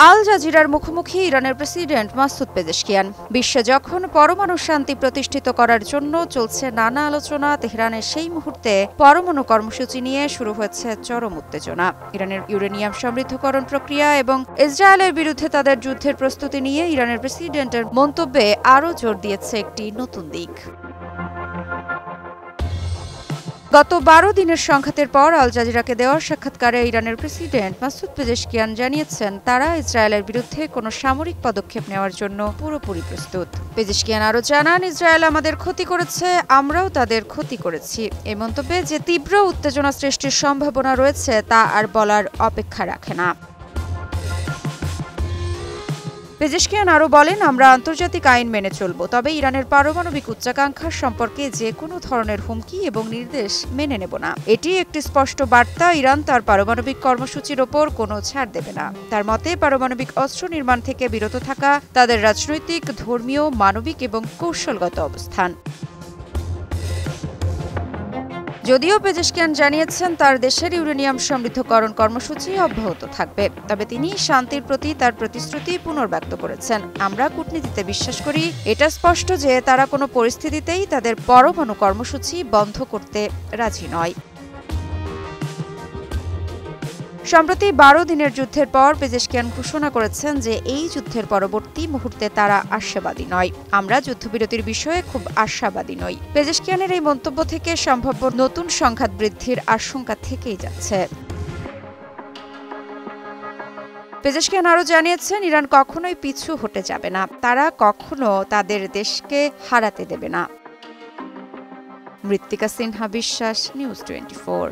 আল জাজিরার মুখোমুখি ইরানের প্রেসিডেন্ট মাসুদ পেজেশকিয়ান। বিশ্বে যখন পরমাণু শান্তি প্রতিষ্ঠিত করার জন্য চলছে নানা আলোচনা, তেহরানের সেই মুহূর্তে পরমাণু কর্মসূচি নিয়ে শুরু হয়েছে চরম উত্তেজনা। ইরানের ইউরেনিয়াম সমৃদ্ধকরণ প্রক্রিয়া এবং ইসরায়েলের বিরুদ্ধে তাদের যুদ্ধের প্রস্তুতি নিয়ে ইরানের প্রেসিডেন্টের মন্তব্যে আরও জোর দিয়েছে একটি নতুন দিক। গত 12 দিনের সংঘাতের পর আল জাজিরাকে দেওয়া সাক্ষাৎকারে ইরানের প্রেসিডেন্ট মাসুদ পেজেশকিয়ান জানিয়েছেন তারা ইসরায়েলের বিরুদ্ধে কোনো সামরিক পদক্ষেপ নেওয়ার জন্য পুরোপুরি প্রস্তুত। পেজেশকিয়ান আরও জানান, ইসরায়েল আমাদের ক্ষতি করেছে, আমরাও তাদের ক্ষতি করেছি। এই মন্তব্যে যে তীব্র উত্তেজনা সৃষ্টির সম্ভাবনা রয়েছে তা আর বলার অপেক্ষা রাখে না। পেজেশকিয়ান আরও বলেন, আমরা আন্তর্জাতিক আইন মেনে চলব, তবে ইরানের পারমাণবিক উচ্চাকাঙ্ক্ষা সম্পর্কে যে কোনো ধরনের হুমকি এবং নির্দেশ মেনে নেব না। এটি একটি স্পষ্ট বার্তা, ইরান তার পারমাণবিক কর্মসূচির ওপর কোনো ছাড় দেবে না। তার মতে, পারমাণবিক অস্ত্র নির্মাণ থেকে বিরত থাকা তাদের রাজনৈতিক, ধর্মীয়, মানবিক এবং কৌশলগত অবস্থান। যদিও পেজেশকিয়ান জানিয়েছেন তার দেশের ইউরেনিয়াম সমৃদ্ধকরণ কর্মসূচি অব্যাহত থাকবে, তবে তিনি শান্তির প্রতি তার প্রতিশ্রুতি পুনর্ব্যক্ত করেছেন। আমরা কূটনীতিতে বিশ্বাস করি, এটা স্পষ্ট যে তারা কোনো পরিস্থিতিতেই তাদের পরমাণু কর্মসূচি বন্ধ করতে রাজি নয়। সম্প্রতি 12 দিনের যুদ্ধের পর পেজেশকিয়ান ঘোষণা করেছেন যে এই যুদ্ধের পরবর্তী মুহূর্তে তারা আশাবাদী নয়। আমরা যুদ্ধবিরতির বিষয়ে খুব আশাবাদী নই। পেজেশকিয়ানের এই মন্তব্য থেকে সম্ভাব্য নতুন সংঘাত বৃদ্ধির আশঙ্কা থেকেই যাচ্ছে। পেজেশকিয়ান আরও জানিয়েছেন, ইরান কখনোই পিছু হটে যাবে না, তারা কখনো তাদের দেশকে হারাতে দেবে না। মৃত্তিকা সিনহা বিশ্বাস, নিউজ 24।